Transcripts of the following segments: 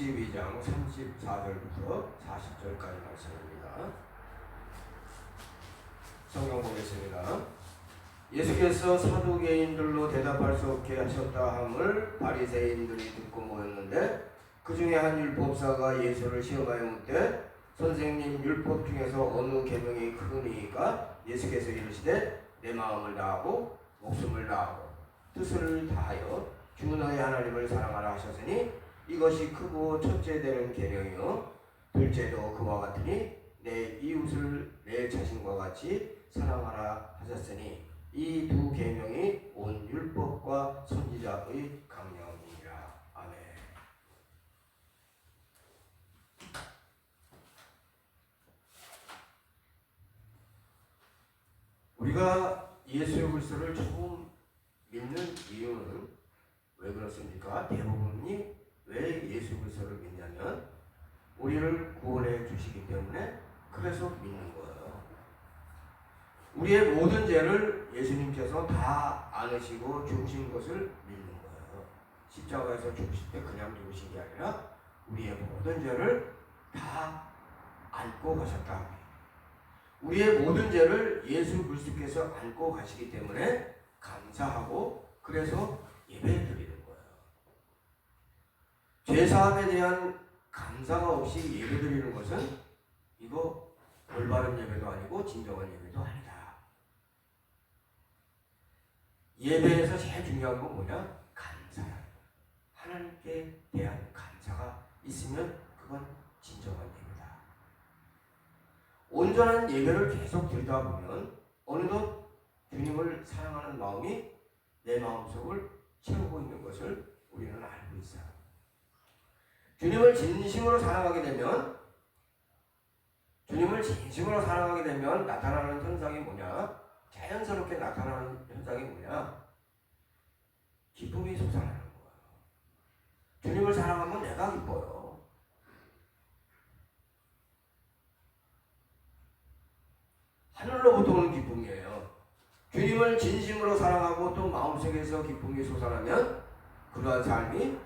62장 34절부터 40절까지 말씀입니다. 성경 보겠습니다. 예수께서 사두개인들로 대답할 수 없게 하셨다 함을 바리새인들이 듣고 모였는데 그 중에 한 율법사가 예수를 시험하여 묻되 선생님, 율법 중에서 어느 계명이 크니까? 예수께서 이르시되 내 마음을 다하고 목숨을 다하고 뜻을 다하여 주 너의 하나님을 사랑하라 하셨으니 이것이 크고 첫째 되는 계명이요 둘째도 그와 같으니 내 이웃을 내 자신과 같이 사랑하라 하셨으니 이 두 계명이 온 율법과 선지자의 강령이니라. 아멘. 우리가 예수 그리스도를 처음 믿는 이유는 왜 그렇습니까? 대부분이 왜 예수 그리스도를 믿냐면 우리를 구원해 주시기 때문에 그래서 믿는 거예요. 우리의 모든 죄를 예수님께서 다 안으시고 죽으신 것을 믿는 거예요. 십자가에서 죽으실 때 그냥 죽으신 게 아니라 우리의 모든 죄를 다 안고 가셨다. 우리의 모든 죄를 예수 그리스도께서 안고 가시기 때문에 감사하고 그래서 예배드리는 거예요. 죄사함에 대한 감사가 없이 예배드리는 것은 이거 올바른 예배도 아니고 진정한 예배도 아니다. 예배에서 제일 중요한 건 뭐냐? 감사야. 하나님께 대한 감사가 있으면 그건 진정한 예배다. 온전한 예배를 계속 드리다 보면 어느덧 주님을 사랑하는 마음이 내 마음속을 채우고 있는 것을 우리는 알고 있어요. 주님을 진심으로 사랑하게 되면 나타나는 현상이 뭐냐? 자연스럽게 나타나는 현상이 뭐냐? 기쁨이 솟아나는 거예요. 주님을 사랑하면 내가 기뻐요. 하늘로부터 오는 기쁨이에요. 주님을 진심으로 사랑하고 또 마음속에서 기쁨이 솟아나면 그러한 삶이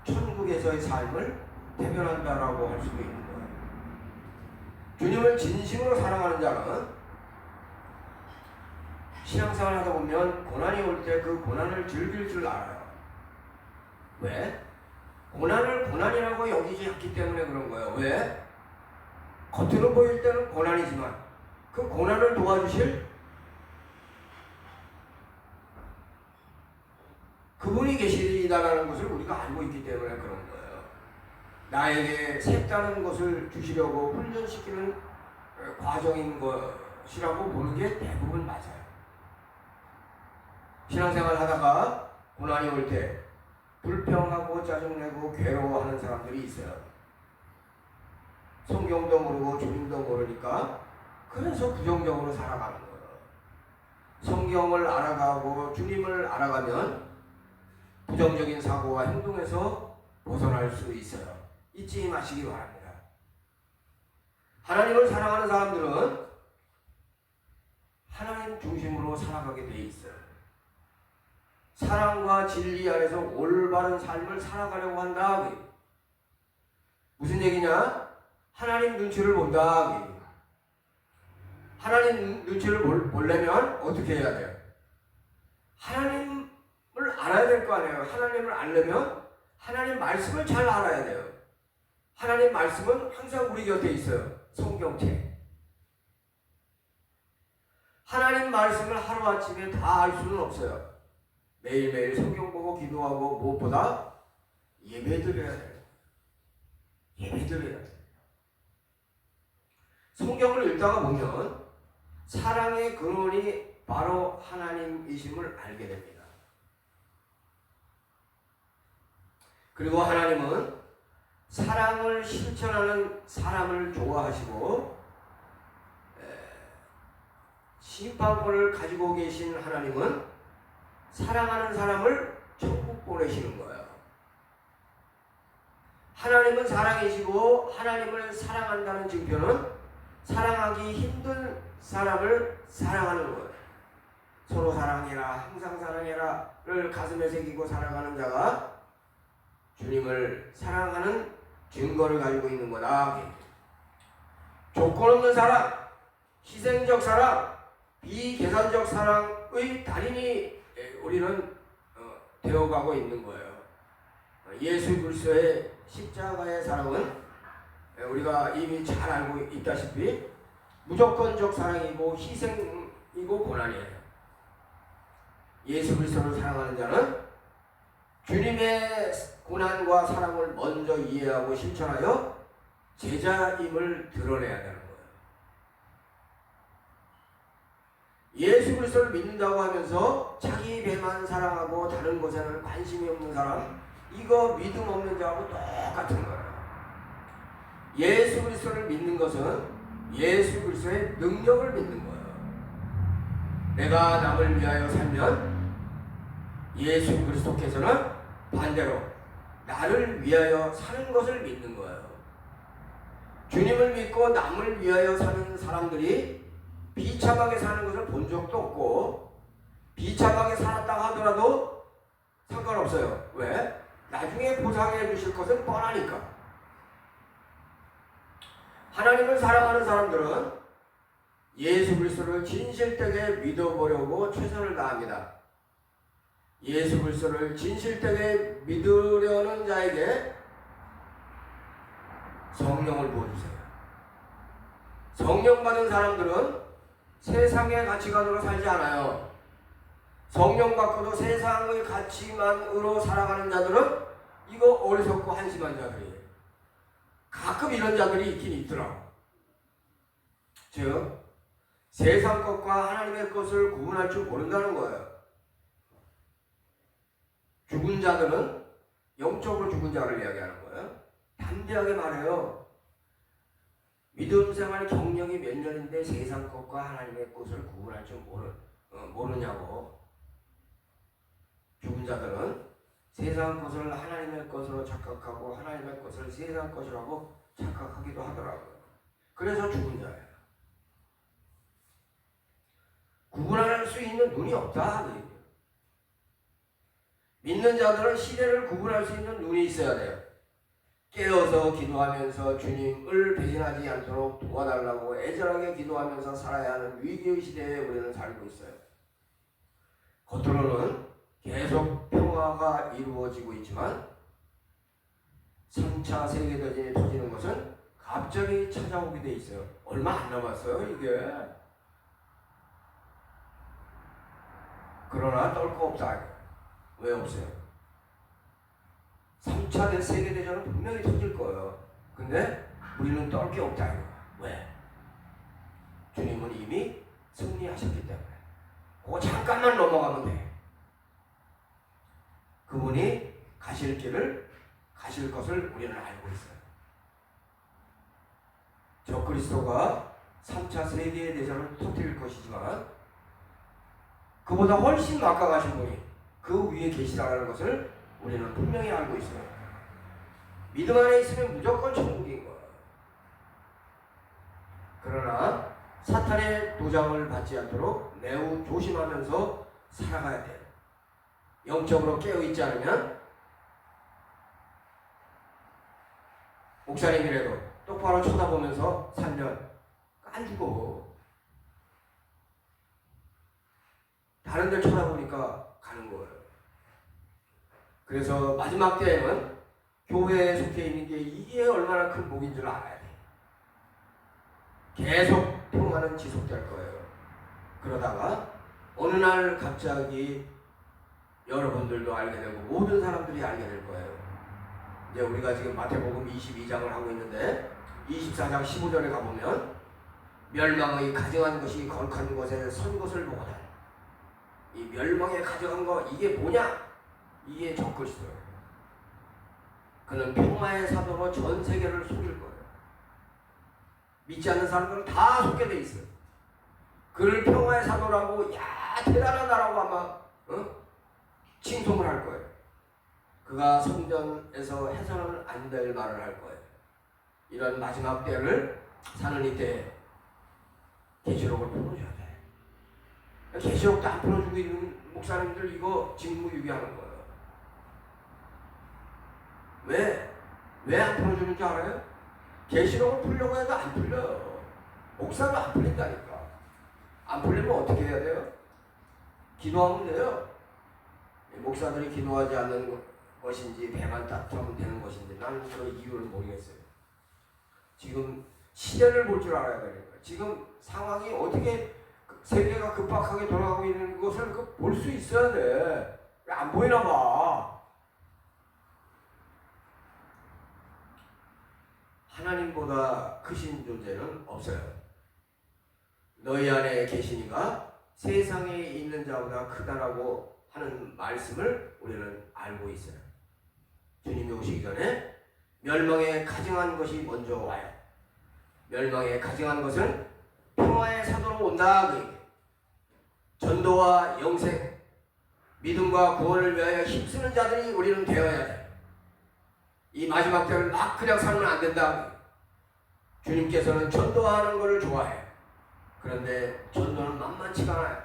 천국에서의 삶을 대변한다라고 할 수도 있는 거예요. 주님을 진심으로 사랑하는 자는 신앙생활 하다 보면 고난이 올 때 그 고난을 즐길 줄 알아요. 왜? 고난을 고난이라고 여기지 않기 때문에 그런 거예요. 왜? 겉으로 보일 때는 고난이지만 그 고난을 도와주실 그분이 계시다라는 것을 우리가 알고 있기 때문에 그런 거예요. 나에게 색다른 것을 주시려고 훈련시키는 과정인 것이라고 보는 게 대부분 맞아요. 신앙생활 하다가 고난이 올 때 불평하고 짜증내고 괴로워하는 사람들이 있어요. 성경도 모르고 주님도 모르니까 그래서 부정적으로 살아가는 거예요. 성경을 알아가고 주님을 알아가면 부정적인 사고와 행동에서 벗어날 수 있어요. 잊지 마시기 바랍니다. 하나님을 사랑하는 사람들은 하나님 중심으로 살아가게 돼 있어요. 사랑과 진리 안에서 올바른 삶을 살아가려고 한다. 무슨 얘기냐? 하나님 눈치를 본다. 하나님 눈치를 보려면 어떻게 해야 돼요? 하나님을 알아야 될 거 아니에요. 하나님을 알려면 하나님 말씀을 잘 알아야 돼요. 하나님 말씀은 항상 우리 곁에 있어요. 성경책. 하나님 말씀을 하루아침에 다 알 수는 없어요. 매일매일 성경 보고 기도하고 무엇보다 예배드려야 돼요. 예배드려야 돼요. 성경을 읽다가 보면 사랑의 근원이 바로 하나님이심을 알게 됩니다. 그리고 하나님은 사랑을 실천하는 사람을 좋아하시고 심판권을 가지고 계신 하나님은 사랑하는 사람을 천국 보내시는 거예요. 하나님은 사랑이시고 하나님을 사랑한다는 증표는 사랑하기 힘든 사람을 사랑하는 거예요. 서로 사랑해라, 항상 사랑해라를 가슴에 새기고 살아가는 자가 주님을 사랑하는 증거를 가지고 있는 거다. 조건 없는 사랑, 희생적 사랑, 비계산적 사랑의 달인이 우리는 되어가고 있는 거예요. 예수 그리스도의 십자가의 사랑은 우리가 이미 잘 알고 있다시피 무조건적 사랑이고 희생이고 고난이에요. 예수 그리스도를 사랑하는 자는 주님의 고난과 사랑을 먼저 이해하고 실천하여 제자임을 드러내야 되는 거예요. 예수 그리스도를 믿는다고 하면서 자기 배만 사랑하고 다른 것에는 관심이 없는 사람, 이거 믿음 없는 자하고 똑같은 거예요. 예수 그리스도를 믿는 것은 예수 그리스도의 능력을 믿는 거예요. 내가 남을 위하여 살면 예수 그리스도께서는 반대로 나를 위하여 사는 것을 믿는 거예요. 주님을 믿고 남을 위하여 사는 사람들이 비참하게 사는 것을 본 적도 없고, 비참하게 살았다 하더라도 상관없어요. 왜? 나중에 보상해 주실 것은 뻔하니까. 하나님을 사랑하는 사람들은 예수 그리스도를 진실되게 믿어보려고 최선을 다합니다. 예수 그리스도를 진실되게 믿으려는 자에게 성령을 부어주세요. 성령 받은 사람들은 세상의 가치관으로 살지 않아요. 성령 받고도 세상의 가치만으로 살아가는 자들은 이거 어리석고 한심한 자들이에요. 가끔 이런 자들이 있긴 있더라고. 즉 세상 것과 하나님의 것을 구분할 줄 모른다는 거예요. 죽은 자들은 영적으로 죽은 자를 이야기하는 거예요. 담대하게 말해요. 믿음 생활 경력이 몇 년인데 세상 것과 하나님의 것을 구분할 줄 모르냐고. 죽은 자들은 세상 것을 하나님의 것으로 착각하고 하나님의 것을 세상 것이라고 착각하기도 하더라고요. 그래서 죽은 자예요. 구분할 수 있는 눈이 없다. 믿는 자들은 시대를 구분할 수 있는 눈이 있어야 돼요. 깨어서 기도하면서 주님을 배신하지 않도록 도와달라고 애절하게 기도하면서 살아야 하는 위기의 시대에 우리는 살고 있어요. 겉으로는 계속 평화가 이루어지고 있지만 3차 세계대전이 터지는 것은 갑자기 찾아오게 돼 있어요. 얼마 안 남았어요, 이게. 그러나 떨 거 없다. 왜 없어요? 3차 세계대전은 분명히 터질 거예요. 근데 우리는 떨 게 없다. 왜? 주님은 이미 승리하셨기 때문에. 그거 잠깐만 넘어가면 돼. 그분이 가실 길을 가실 것을 우리는 알고 있어요. 저 그리스도가 3차 세계대전을 터뜨릴 것이지만 그보다 훨씬 막강하신 분이 그 위에 계시다는 것을 우리는 분명히 알고 있어요. 믿음 안에 있으면 무조건 천국인 거예요. 그러나 사탄의 도장을 받지 않도록 매우 조심하면서 살아가야 돼요. 영적으로 깨어있지 않으면 목사님이라도 똑바로 쳐다보면서 살면 깐죽어. 다른 데 쳐다보니까 가는 거예요. 그래서 마지막 때에는 교회에 속해 있는 게 이게 얼마나 큰 복인 줄 알아야 돼. 계속 평화는 지속될 거예요. 그러다가 어느 날 갑자기 여러분들도 알게 되고 모든 사람들이 알게 될 거예요. 이제 우리가 지금 마태복음 22장을 하고 있는데 24장 15절에 가보면 멸망의 가증한 것이 거룩한 곳에 선 것을 보거든. 이 멸망에 가증한 거 이게 뭐냐? 이게 적그리스도예요. 그는 평화의 사도로 전 세계를 속일 거예요. 믿지 않는 사람들은 다 속게 돼 있어요. 그를 평화의 사도라고 야 대단하다라고 아마 칭송을 할 거예요. 그가 성전에서 해서는 안 될 말을 할 거예요. 이런 마지막 때를 사는 이때 계시록을 풀어줘야 돼. 계시록도 안 풀어주고 있는 목사님들 이거 직무유기하는 거예요. 왜? 왜 안 풀어주는 줄 알아요? 계시록을 풀려고 해도 안 풀려요. 목사도 안 풀린다니까. 안 풀리면 어떻게 해야 돼요? 기도하면 돼요. 목사들이 기도하지 않는 것인지 배만 따뜻하면 되는 것인지 나는 그 이유를 모르겠어요. 지금 시대를 볼 줄 알아야 되는 거예요. 지금 상황이 어떻게 세계가 급박하게 돌아가고 있는 것을 볼 수 있어야 돼. 왜 안 보이나 봐. 하나님보다 크신 존재는 없어요. 너희 안에 계시니가 세상에 있는 자보다 크다라고 하는 말씀을 우리는 알고 있어요. 주님이 오시기 전에 멸망에 가증한 것이 먼저 와요. 멸망에 가증한 것은 평화의 사도로 온다. 전도와 영생, 믿음과 구원을 위하여 힘쓰는 자들이 우리는 되어야 돼. 이 마지막 때를 막 그냥 살면 안 된다. 주님께서는 전도하는 것을 좋아해. 그런데 전도는 만만치가 않아요.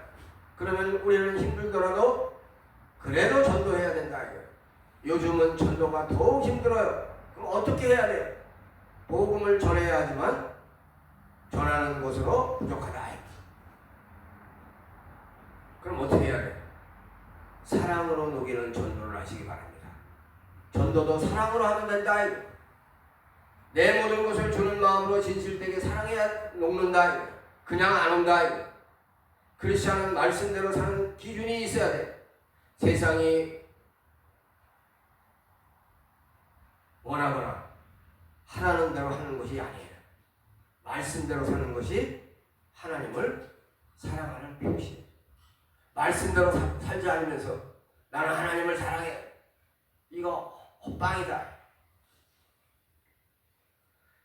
그러면 우리는 힘들더라도 그래도 전도해야 된다. 요즘은 전도가 더욱 힘들어요. 그럼 어떻게 해야 돼요? 복음을 전해야 하지만 전하는 것으로 부족하다. 그럼 어떻게 해야 돼요? 사랑으로 녹이는 전도를 하시기 바랍니다. 전도도 사랑으로 하면 된다. 내 모든 것을 주는 마음으로 진실되게 사랑해야 녹는다. 그냥 안 온다. 크리스천은 말씀대로 사는 기준이 있어야 돼. 세상이 원하거나 하라는 대로 하는 것이 아니에요. 말씀대로 사는 것이 하나님을 사랑하는 표시예요. 말씀대로 살지 않으면서 나는 하나님을 사랑해. 이거 헛방이다.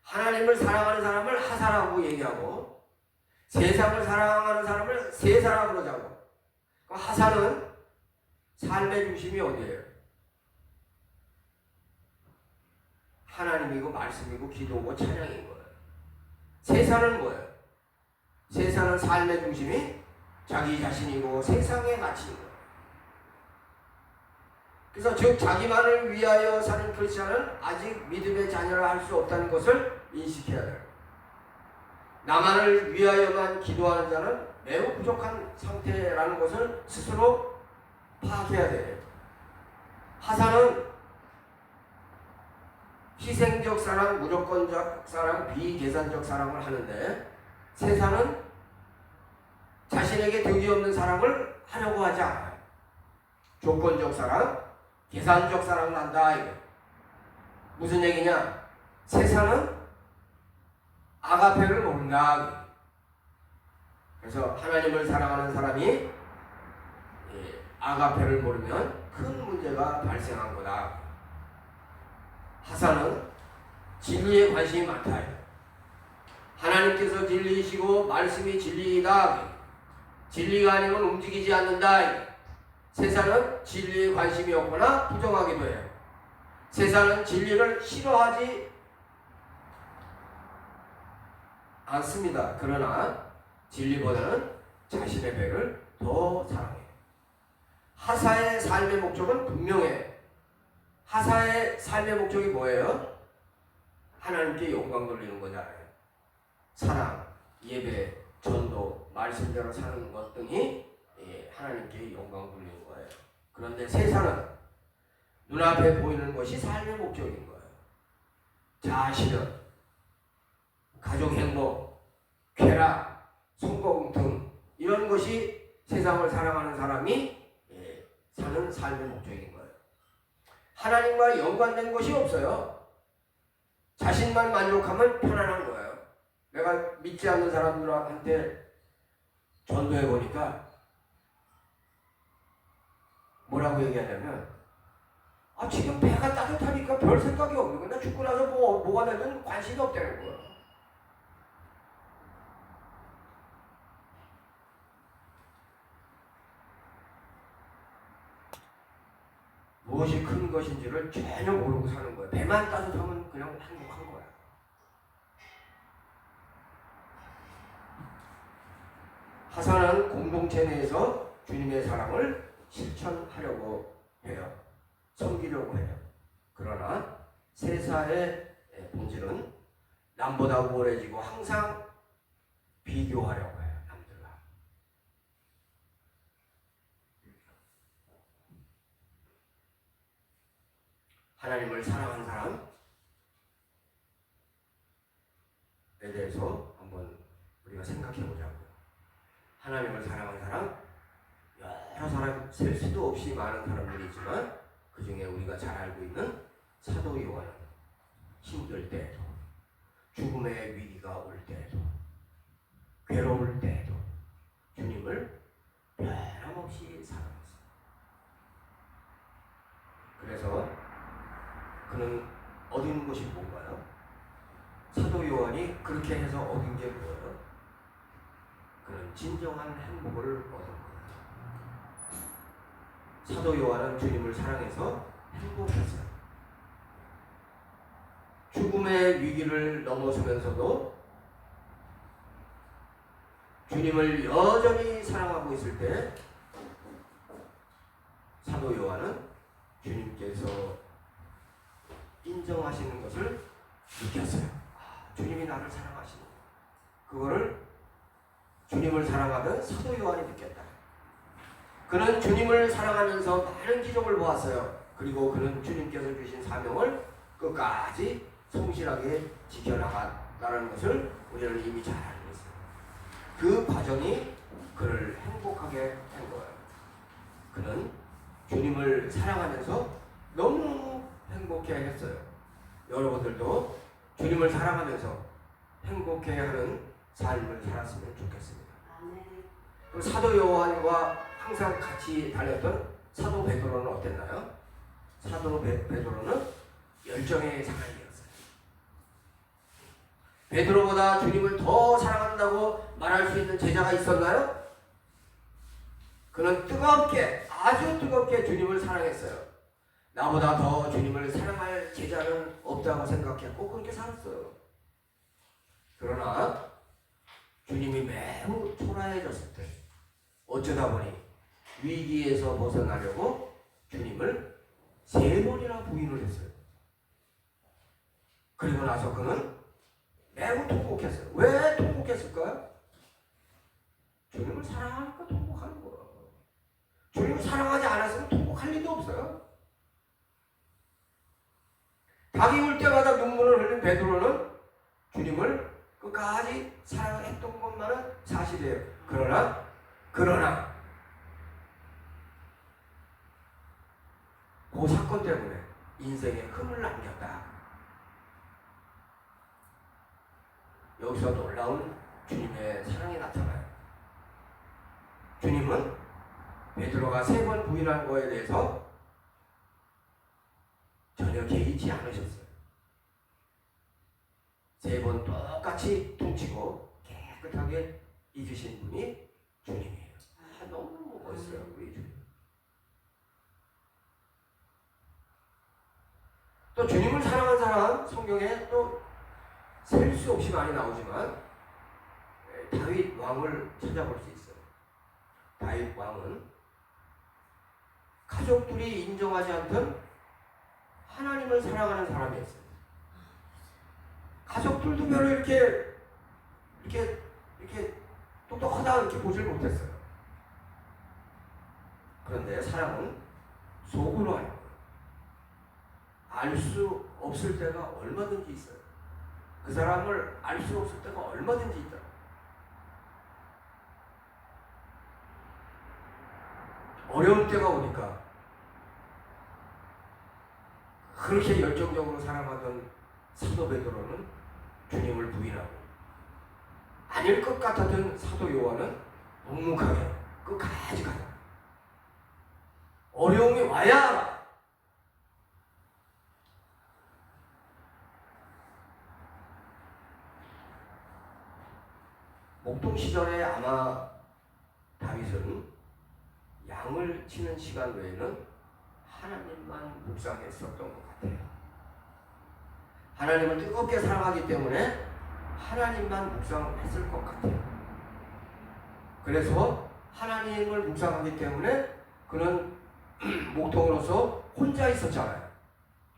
하나님을 사랑하는 사람을 하사라고 얘기하고 세상을 사랑하는 사람을 세사라고 그러자고. 하사는 삶의 중심이 어디예요? 하나님이고 말씀이고 기도고 찬양인 거예요. 세사는 뭐예요? 세사는 삶의 중심이 자기 자신이고 세상의 가치인 거예요. 그래서 즉 자기만을 위하여 사는 크리스천은 아직 믿음의 자녀를 할 수 없다는 것을 인식해야 돼요. 나만을 위하여만 기도하는 자는 매우 부족한 상태라는 것을 스스로 파악해야 돼요. 하사는 희생적 사랑, 무조건적 사랑, 비계산적 사랑을 하는데 세사는 자신에게 득이 없는 사랑을 하려고 하지 않아요. 조건적 사랑, 계산적 사랑을 한다. 이거. 무슨 얘기냐? 세사는 아가페를 모른다. 그래서 하나님을 사랑하는 사람이 아가페를 모르면 큰 문제가 발생한 거다. 하사는 진리에 관심이 많다. 하나님께서 진리이시고 말씀이 진리이다. 진리가 아니면 움직이지 않는다. 세상은 진리에 관심이 없거나 부정하기도 해요. 세상은 진리를 싫어하지 않습니다. 그러나 진리보다는 자신의 배를 더 사랑해요. 하사의 삶의 목적은 분명해요. 하사의 삶의 목적이 뭐예요? 하나님께 영광 돌리는 거잖아요. 사랑, 예배, 전도, 말씀대로 사는 것 등이 하나님께 영광 돌리는 거예요. 그런데 세상은 눈앞에 보이는 것이 삶의 목적인 거예요. 자아실현, 가족 행복, 쾌락, 성공 등 이런 것이 세상을 사랑하는 사람이 사는 삶의 목적인 거예요. 하나님과 연관된 것이 없어요. 자신만 만족하면 편안한 거예요. 내가 믿지 않는 사람들한테 전도해 보니까 뭐라고 얘기하냐면 지금 배가 따뜻하니까 별 생각이 없는 거야. 나 죽고 나서 뭐가 되든 관심이 없다는 거야. 무엇이 큰 것인지를 전혀 모르고 사는 거야. 배만 따뜻하면 그냥 행복한 거야. 하사는 공동체 내에서 주님의 사랑을 실천하려고 해요. 섬기려고 해요. 그러나 세사의 본질은 남보다 우월해지고 항상 비교하려고 해요. 남들과. 하나님을 사랑한 사람에 대해서 한번 우리가 생각해 보자고요. 하나님을 사랑한 사람, 여러 사람, 셀 수도 없이 많은 사람들이 있지만 그 중에 우리가 잘 알고 있는 사도 요한은 힘들 때에도, 죽음의 위기가 올 때에도, 괴로울 때에도 주님을 변함없이 사랑했어요. 그래서 그는 얻은 것이 뭔가요? 사도 요한이 그렇게 해서 얻은 게 뭐예요? 그는 진정한 행복을 얻은 거예요. 사도 요한은 주님을 사랑해서 행복했어요. 죽음의 위기를 넘어서면서도 주님을 여전히 사랑하고 있을 때 사도 요한은 주님께서 인정하시는 것을 느꼈어요. 주님이 나를 사랑하시는 그거를 주님을 사랑하던 사도 요한이 느꼈다. 그는 주님을 사랑하면서 많은 기적을 보았어요. 그리고 그는 주님께서 주신 사명을 끝까지 성실하게 지켜나갔다는 것을 우리는 이미 잘 알고 있어요. 그 과정이 그를 행복하게 한 거예요. 그는 주님을 사랑하면서 너무 행복해 했어요. 여러분들도 주님을 사랑하면서 행복해하는 삶을 살았으면 좋겠습니다. 그 사도 요한과 항상 같이 다녔던 사도 베드로는 어땠나요? 사도 베드로는 열정의 사람이었어요. 베드로보다 주님을 더 사랑한다고 말할 수 있는 제자가 있었나요? 그는 뜨겁게, 아주 뜨겁게 주님을 사랑했어요. 나보다 더 주님을 사랑할 제자는 없다고 생각했고 그렇게 살았어요. 그러나 주님이 매우 초라해졌을 때 어쩌다 보니 위기에서 벗어나려고 주님을 3번이나 부인을 했어요. 그리고 나서 그는 매우 통곡했어요. 왜 통곡했을까요? 주님을 사랑하니까 통곡하는 거예요. 주님을 사랑하지 않았으면 통곡할 리도 없어요. 닭이 울 때마다 눈물을 흘린 베드로는 주님을 끝까지 사랑했던 것만은 사실이에요. 그러나 그 사건 때문에 인생에 흠을 남겼다. 여기서 놀라운 주님의 사랑이 나타나요. 주님은 베드로가 3번 부인한 거에 대해서 전혀 개의치 않으셨어요. 3번 똑같이 퉁치고 깨끗하게 잊으신 분이 주님이에요. 너무 멋있어요, 우리 주님. 또 주님을 사랑한 사람, 성경에 또 셀 수 없이 많이 나오지만 다윗 왕을 찾아볼 수 있어요. 다윗 왕은 가족들이 인정하지 않던 하나님을 사랑하는 사람이었어요. 가족들도 별로 이렇게 똑똑하다 이렇게 보질 못했어요. 그런데 사랑은 속으로 하는 거예요. 알 수 없을 때가 얼마든지 있어요. 그 사람을 알 수 없을 때가 얼마든지 있다. 어려운 때가 오니까 그렇게 열정적으로 사랑하던 사도 베드로는 주님을 부인하고, 아닐 것 같았던 사도 요한은 묵묵하게 끝까지 가요. 어려움이 와야 알아. 목동 시절에 아마 다윗은 양을 치는 시간 외에는 하나님만 묵상했었던 것 같아요. 하나님을 뜨겁게 사랑하기 때문에 하나님만 묵상했을 것 같아요. 그래서 하나님을 묵상하기 때문에 그는 목동으로서 혼자 있었잖아요.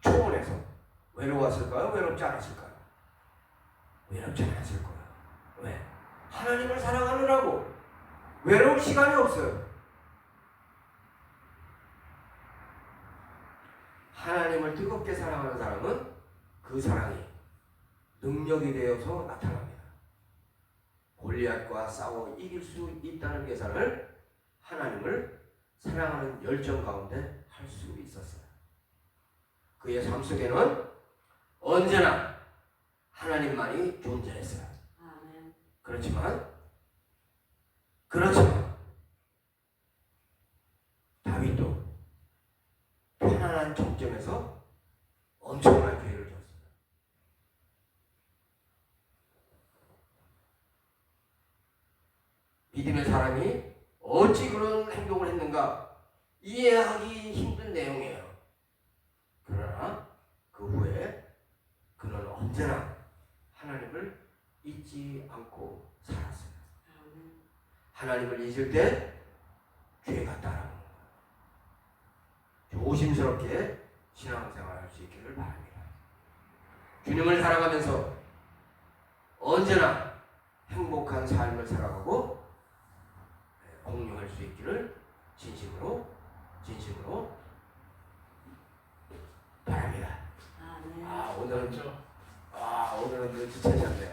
초원에서. 외로웠을까요? 외롭지 않았을까요? 외롭지 않았을 거예요. 왜? 하나님을 사랑하느라고 외로울 시간이 없어요. 하나님을 뜨겁게 사랑하는 사람은 그 사랑이 능력이 되어서 나타납니다. 골리앗과 싸워 이길 수 있다는 계산을 하나님을 사랑하는 열정 가운데 할 수 있었어요. 그의 삶 속에는 언제나 하나님만이 존재했어요. 그렇지만 다윗도 편안한 정점에서 엄청난 기회를 줬습니다. 믿음의 사람이 어찌 그런 행동을 했는가 이해하기 힘든 내용이에요. 그러나 그 후에 그는 언제나 하나님을 잊지 않고 살았어요. 하나님을 잊을 때 죄가 따라오는 거예요. 조심스럽게 신앙생활할 수 있기를 바랍니다. 주님을 사랑하면서 언제나 행복한 삶을 살아가고 공유할 수 있기를 진심으로 바랍니다. 오늘은 오늘은 주차장인데